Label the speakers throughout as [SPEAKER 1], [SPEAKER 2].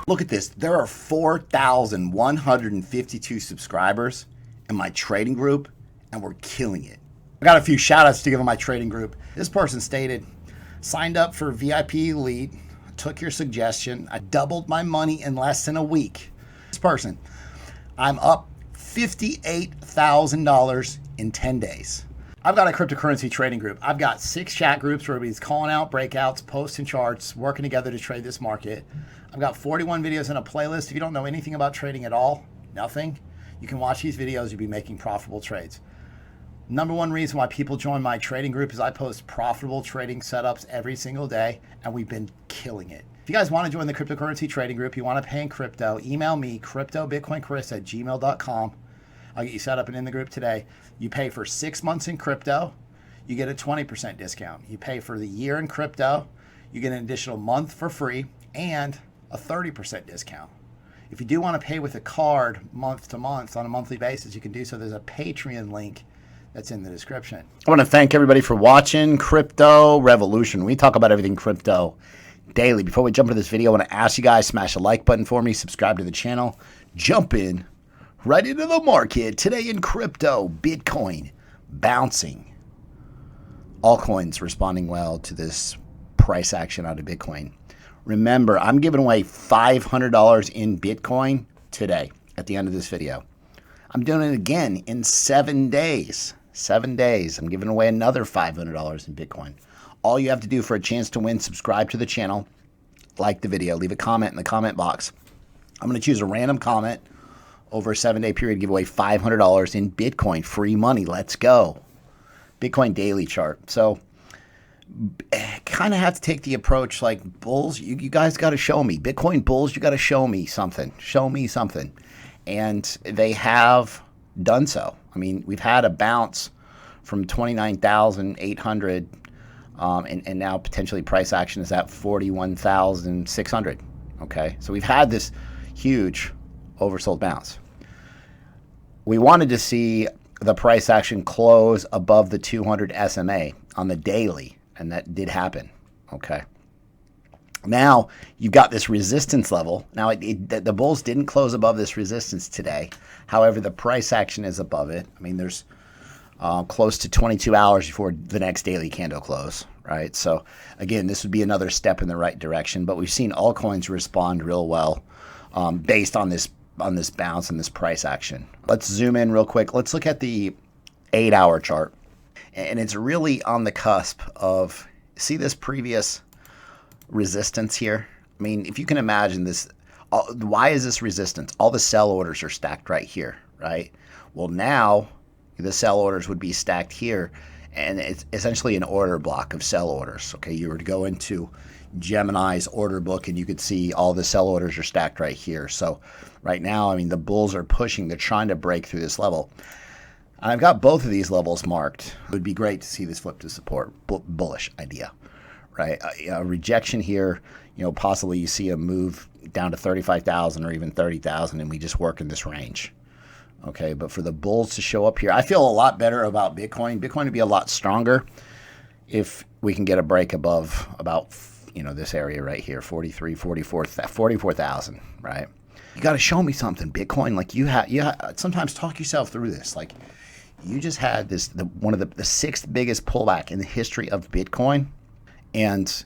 [SPEAKER 1] Look at this. There are 4,152 subscribers in my trading group, and we're killing it. I got a few shout outs to give on my trading group. This person stated, signed up for VIP Elite, took your suggestion. I doubled my money in less than a week. This person, I'm up $58,000 in 10 days. I've got a cryptocurrency trading group. I've got 6 chat groups where everybody's calling out breakouts, posting charts, working together to trade this market. I've got 41 videos in a playlist. If you don't know anything about trading at all, nothing, you can watch these videos. You'll be making profitable trades. Number one reason why people join my trading group is I post profitable trading setups every single day, and we've been killing it. If you guys want to join the cryptocurrency trading group, you want to pay in crypto, email me, cryptobitcoinchris@gmail.com. I'll get you set up and in the group today. You pay for 6 months in crypto, you get a 20% discount. You pay for the year in crypto, you get an additional month for free and a 30% discount. If you do want to pay with a card month to month on a monthly basis, you can do so. There's a Patreon link that's in the description. I want to thank everybody for watching Crypto Revolution. We talk about everything crypto daily. Before we jump into this video, I want to ask you guys, smash a like button for me, subscribe to the channel, jump in right into the market. Today in crypto, Bitcoin bouncing. Altcoins responding well to this price action out of Bitcoin. Remember, I'm giving away $500 in Bitcoin today at the end of this video. I'm doing it again in 7 days. 7 days. I'm giving away another $500 in Bitcoin. All you have to do for a chance to win, subscribe to the channel, like the video, leave a comment in the comment box. I'm going to choose a random comment over a 7-day period, give away $500 in Bitcoin, free money. Let's go. Bitcoin daily chart. So kind of have to take the approach like bulls, you guys got to show me. Bitcoin bulls, you got to show me something. Show me something. And they have done so. I mean, we've had a bounce from 29,800 and now potentially price action is at 41,600. Okay, so we've had this huge oversold bounce. We wanted to see the price action close above the 200 SMA on the daily, and that did happen. Okay. Now you've got this resistance level. Now the bulls didn't close above this resistance today. However, the price action is above it. I mean, there's close to 22 hours before the next daily candle close, right? So again, this would be another step in the right direction. But we've seen altcoins respond real well based on this bounce and this price action. Let's zoom in real quick. Let's look at the 8-hour chart, and it's really on the cusp of, see this previous resistance here? I mean, if you can imagine this, why is this resistance? All the sell orders are stacked right here, right? Well, now the sell orders would be stacked here, and it's essentially an order block of sell orders. Okay, you were to go into Gemini's order book and you could see all the sell orders are stacked right here. So right now, I mean, the bulls are pushing, they're trying to break through this level. And I've got both of these levels marked. It would be great to see this flip to support. Bullish idea, right? A rejection here, you know, possibly you see a move down to 35,000 or even 30,000 and we just work in this range. Okay, but for the bulls to show up here, I feel a lot better about Bitcoin. Bitcoin would be a lot stronger if we can get a break above about, you know, this area right here, 44,000, right? You got to show me something, Bitcoin. Like you sometimes talk yourself through this. Like you just had this, one of the 6th biggest pullback in the history of Bitcoin, and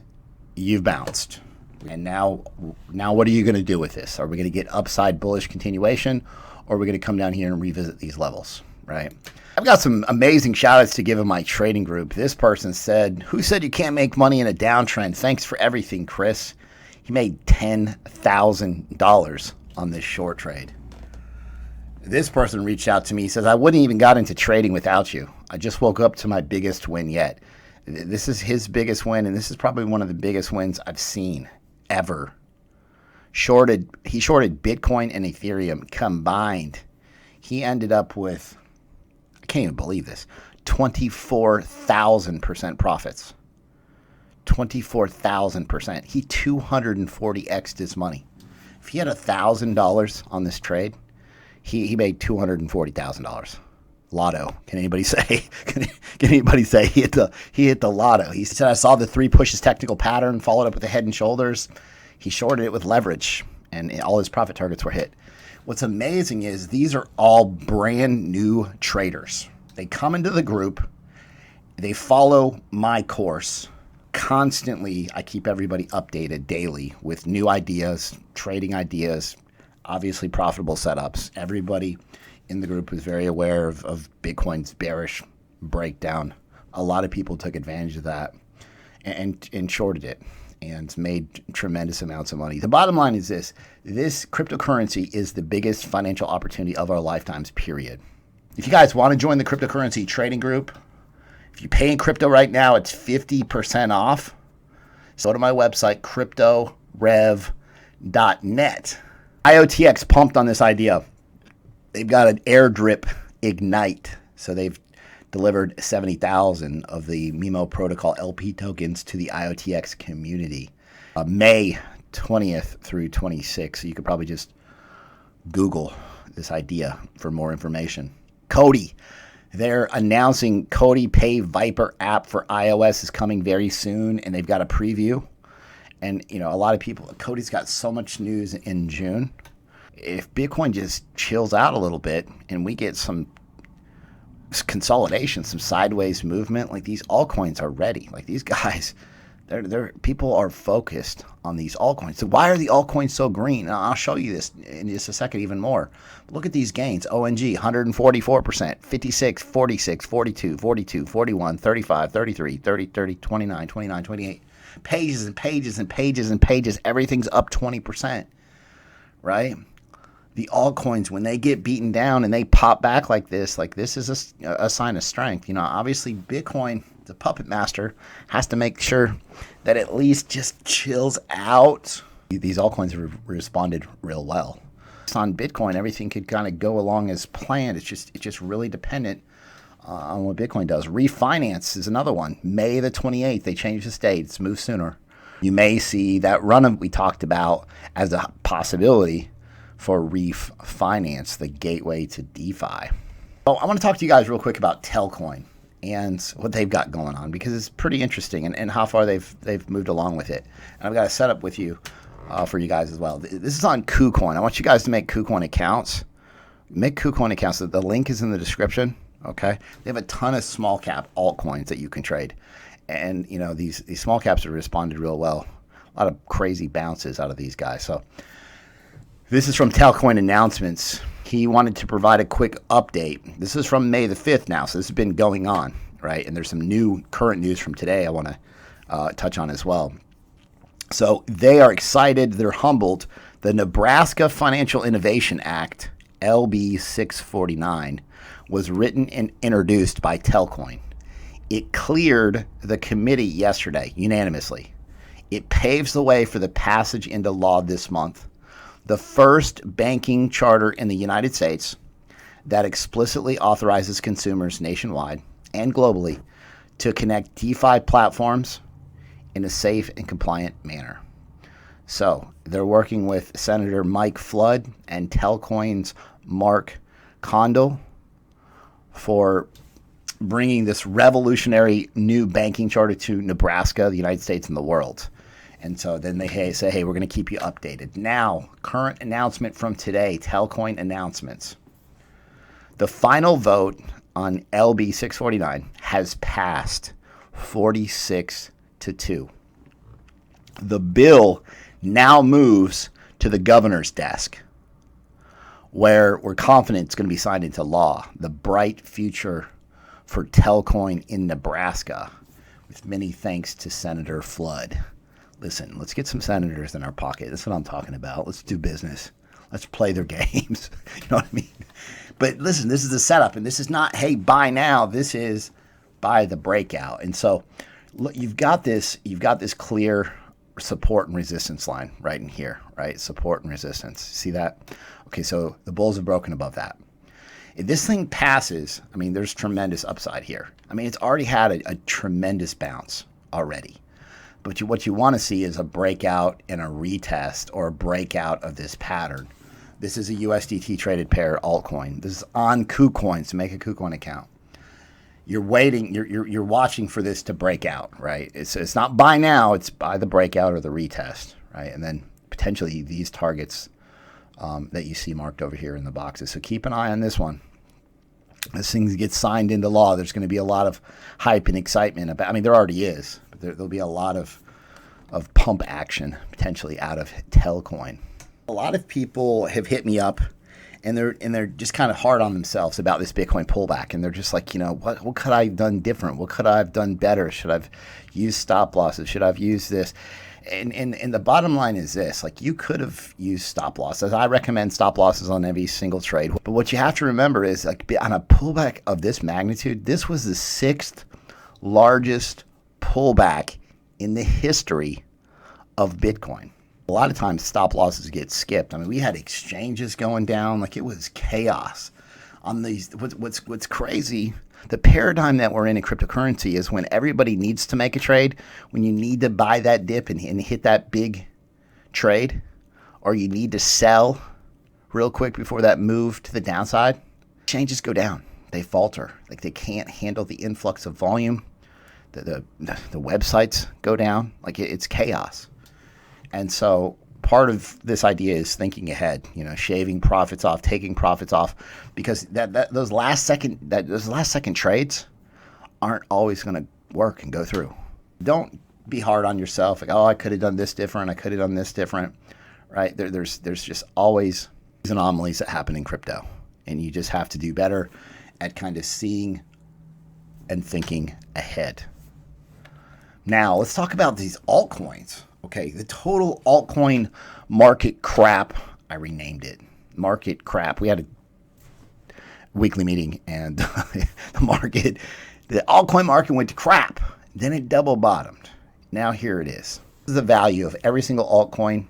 [SPEAKER 1] you've bounced. And now what are you going to do with this? Are we going to get upside bullish continuation, or are we going to come down here and revisit these levels, right? I've got some amazing shout outs to give in my trading group. This person said, who said you can't make money in a downtrend? Thanks for everything, Chris. He made $10,000 on this short trade. This person reached out to me. He says, I wouldn't even got into trading without you. I just woke up to my biggest win yet. This is his biggest win, and this is probably one of the biggest wins I've seen ever. He shorted Bitcoin and Ethereum combined. He ended up with, I can't even believe this, 24,000% profits. 24,000%. He 240x'd his money. If he had $1,000 on this trade, he made $240,000. Lotto. Can anybody say? Can anybody say he hit the lotto? He said, I saw the 3 pushes technical pattern, followed up with the head and shoulders. He shorted it with leverage, and all his profit targets were hit. What's amazing is these are all brand new traders. They come into the group, they follow my course. Constantly, I keep everybody updated daily with new ideas, trading ideas, obviously profitable setups. Everybody in the group was very aware of Bitcoin's bearish breakdown. A lot of people took advantage of that and shorted it and made tremendous amounts of money. The bottom line is this cryptocurrency is the biggest financial opportunity of our lifetimes, period. If you guys want to join the cryptocurrency trading group, if you pay in crypto right now, it's 50% off. So go to my website, cryptorev.net. IOTX pumped on this idea. They've got an airdrip ignite. So they've delivered 70,000 of the MIMO protocol LP tokens to the IOTX community. May 20th through 26th. So you could probably just Google this idea for more information. Cody. They're announcing Cody Pay Viper app for iOS is coming very soon, and they've got a preview. And, you know, a lot of people, Cody's got so much news in June. If Bitcoin just chills out a little bit and we get some consolidation, some sideways movement, like these altcoins are ready. Like these guys, people are focused on these altcoins. So why are the altcoins so green? I'll show you this in just a second even more. Look at these gains. ONG, 144%, 56, 46, 42, 42, 41, 35, 33, 30, 30, 29, 29, 28. Pages and pages and pages and pages. Everything's up 20%, right? The altcoins, when they get beaten down and they pop back like this is a sign of strength. You know, obviously Bitcoin, the puppet master, has to make sure that at least just chills out. These altcoins have responded real well. On Bitcoin, everything could kind of go along as planned. It's just really dependent on what Bitcoin does. Refinance is another one. May the 28th, they changed the dates, move sooner. You may see that run we talked about as a possibility for Refinance, the gateway to DeFi. So I want to talk to you guys real quick about Telcoin and what they've got going on, because it's pretty interesting and how far they've moved along with it. And I've got a setup with you for you guys as well. This is on Kucoin. I want you guys to make Kucoin accounts. Make Kucoin accounts. The link is in the description. Okay. They have a ton of small cap altcoins that you can trade. And, you know, these small caps have responded real well. A lot of crazy bounces out of these guys. So this is from Telcoin announcements. He wanted to provide a quick update. This is from May the 5th now, so this has been going on, right? And there's some current news from today I want to touch on as well. So they are excited. They're humbled. The Nebraska Financial Innovation Act, LB 649, was written and introduced by Telcoin. It cleared the committee yesterday unanimously. It paves the way for the passage into law this month. The first banking charter in the United States that explicitly authorizes consumers nationwide and globally to connect DeFi platforms in a safe and compliant manner. So they're working with Senator Mike Flood and Telcoin's Mark Condell for bringing this revolutionary new banking charter to Nebraska, the United States, and the world. And so then they say, hey, we're going to keep you updated. Now, current announcement from today, Telcoin announcements. The final vote on LB 649 has passed 46-2. The bill now moves to the governor's desk, where we're confident it's going to be signed into law. The bright future for Telcoin in Nebraska, with many thanks to Senator Flood. Listen, let's get some senators in our pocket. That's what I'm talking about. Let's do business. Let's play their games. You know what I mean? But listen, this is the setup, and this is not, hey, buy now. This is buy the breakout. And so look, you've got this clear support and resistance line right in here, right? Support and resistance. See that? Okay, so the bulls have broken above that. If this thing passes, I mean, there's tremendous upside here. I mean, it's already had a tremendous bounce already. But what you want to see is a breakout and a retest or a breakout of this pattern. This is a USDT traded pair altcoin. This is on Kucoin, so make a Kucoin account. You're waiting, you're watching for this to break out, right? It's not buy now, it's buy the breakout or the retest, right? And then potentially these targets that you see marked over here in the boxes. So keep an eye on this one. As things get signed into law, there's going to be a lot of hype and excitement about. I mean, there already is, but there'll be a lot of pump action potentially out of Telcoin. A lot of people have hit me up, and they're just kind of hard on themselves about this Bitcoin pullback, and they're just like, what could I have done different? What could I have done better? Should I've used stop losses? Should I've used this? And the bottom line is this: like, you could have used stop losses. I recommend stop losses on every single trade. But what you have to remember is, like, on a pullback of this magnitude, this was the 6th largest pullback in the history of Bitcoin. A lot of times stop losses get skipped. I mean, we had exchanges going down, like it was chaos on these. What's crazy, the paradigm that we're in cryptocurrency is when everybody needs to make a trade, when you need to buy that dip and hit that big trade, or you need to sell real quick before that move to the downside, exchanges go down. They falter. Like, they can't handle the influx of volume. The websites go down. Like, it's chaos. And so part of this idea is thinking ahead, shaving profits off, taking profits off, because those last second trades aren't always going to work and go through. Don't be hard on yourself. Like, I could have done this different. I could have done this different, right? There's just always these anomalies that happen in crypto, and you just have to do better at kind of seeing and thinking ahead. Now let's talk about these altcoins. Okay, the total altcoin market crap, I renamed it. Market crap. We had a weekly meeting, and the altcoin market went to crap. Then it double bottomed. Now here it is. This is the value of every single altcoin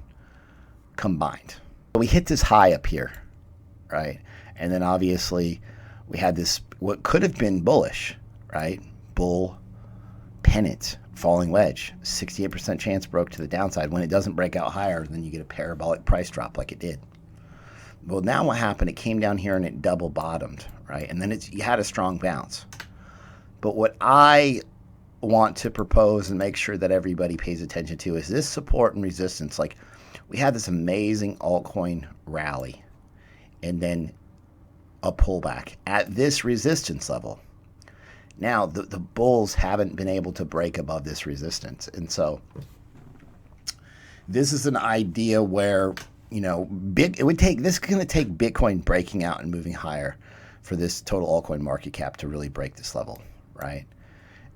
[SPEAKER 1] combined. We hit this high up here, right? And then obviously we had this, what could have been bullish, right? Bull pennant. Falling wedge, 68% chance broke to the downside. When it doesn't break out higher, then you get a parabolic price drop like it did. Well, now what happened? It came down here and it double bottomed, right? And then you had a strong bounce. But what I want to propose and make sure that everybody pays attention to is this support and resistance. Like, we had this amazing altcoin rally and then a pullback at this resistance level. Now, the bulls haven't been able to break above this resistance. And so this is an idea where, this is going to take Bitcoin breaking out and moving higher for this total altcoin market cap to really break this level, right?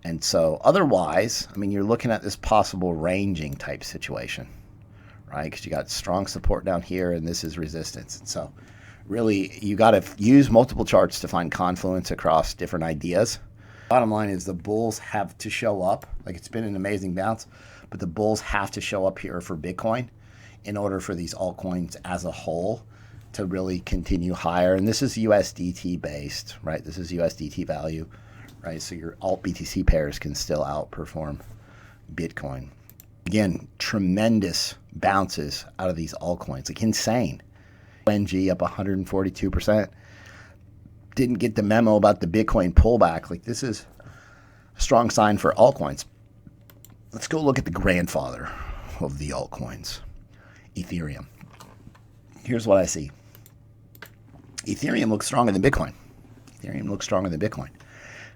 [SPEAKER 1] And so otherwise, I mean, you're looking at this possible ranging type situation, right? Because you got strong support down here and this is resistance. And so really, you got to use multiple charts to find confluence across different ideas. Bottom line is the bulls have to show up. Like, it's been an amazing bounce, but the bulls have to show up here for Bitcoin in order for these altcoins as a whole to really continue higher. And this is USDT based, right? This is USDT value, right? So your alt BTC pairs can still outperform Bitcoin. Again, tremendous bounces out of these altcoins, like insane. NG up 142%. Didn't get the memo about the Bitcoin pullback. Like, this is a strong sign for altcoins. Let's go look at the grandfather of the altcoins, Ethereum. Here's what I see. Ethereum looks stronger than Bitcoin. Ethereum looks stronger than Bitcoin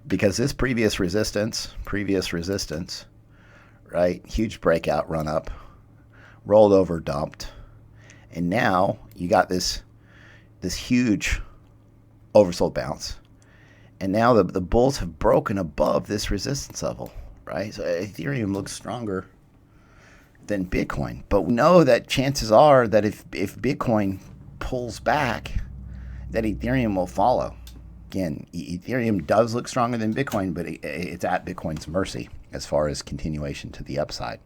[SPEAKER 1] because this previous resistance, right? Huge breakout run up, rolled over, dumped. And now you got this huge oversold bounce. And now the bulls have broken above this resistance level, right? So Ethereum looks stronger than Bitcoin. But we know that chances are that if Bitcoin pulls back, that Ethereum will follow. Again, Ethereum does look stronger than Bitcoin, but it's at Bitcoin's mercy as far as continuation to the upside.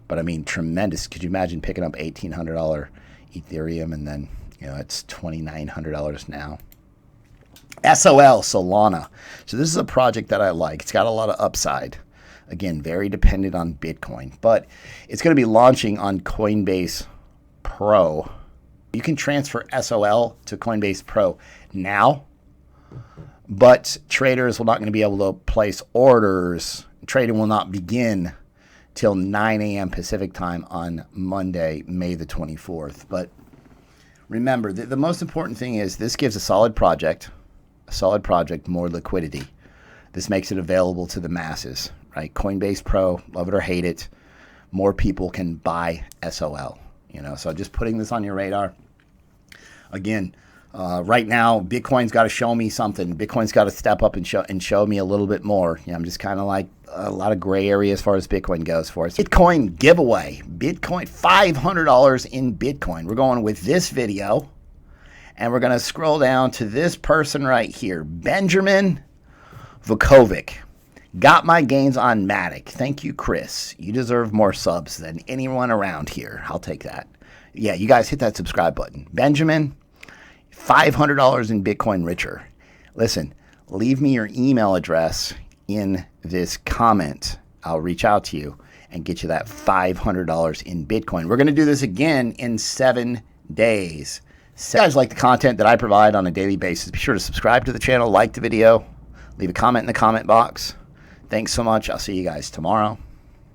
[SPEAKER 1] But I mean, tremendous. Could you imagine picking up $1,800 Ethereum and then, it's $2,900 now? SOL, Solana. So this is a project that I like. It's got a lot of upside. Again, very dependent on Bitcoin, but it's going to be launching on Coinbase Pro. You can transfer SOL to Coinbase Pro now, but traders will not going to be able to place orders. Trading will not begin till 9 a.m. Pacific time on Monday, May the 24th. But remember, the most important thing is this gives a solid project, more liquidity. This makes it available to the masses, right? Coinbase Pro, love it or hate it, more people can buy SOL, So just putting this on your radar. Again, right now, Bitcoin's got to show me something. Bitcoin's got to step up and show me a little bit more. I'm just kind of like a lot of gray area as far as Bitcoin goes for us. Bitcoin giveaway. Bitcoin, $500 in Bitcoin. We're going with this video, and we're going to scroll down to this person right here, Benjamin Vukovic. Got my gains on Matic. Thank you, Chris. You deserve more subs than anyone around here. I'll take that. Yeah, you guys hit that subscribe button. Benjamin, $500 in Bitcoin richer. Listen, leave me your email address in this comment. I'll reach out to you and get you that $500 in Bitcoin. We're going to do this again in 7 days. If you guys like the content that I provide on a daily basis, be sure to subscribe to the channel, like the video, leave a comment in the comment box. Thanks so much. I'll see you guys tomorrow.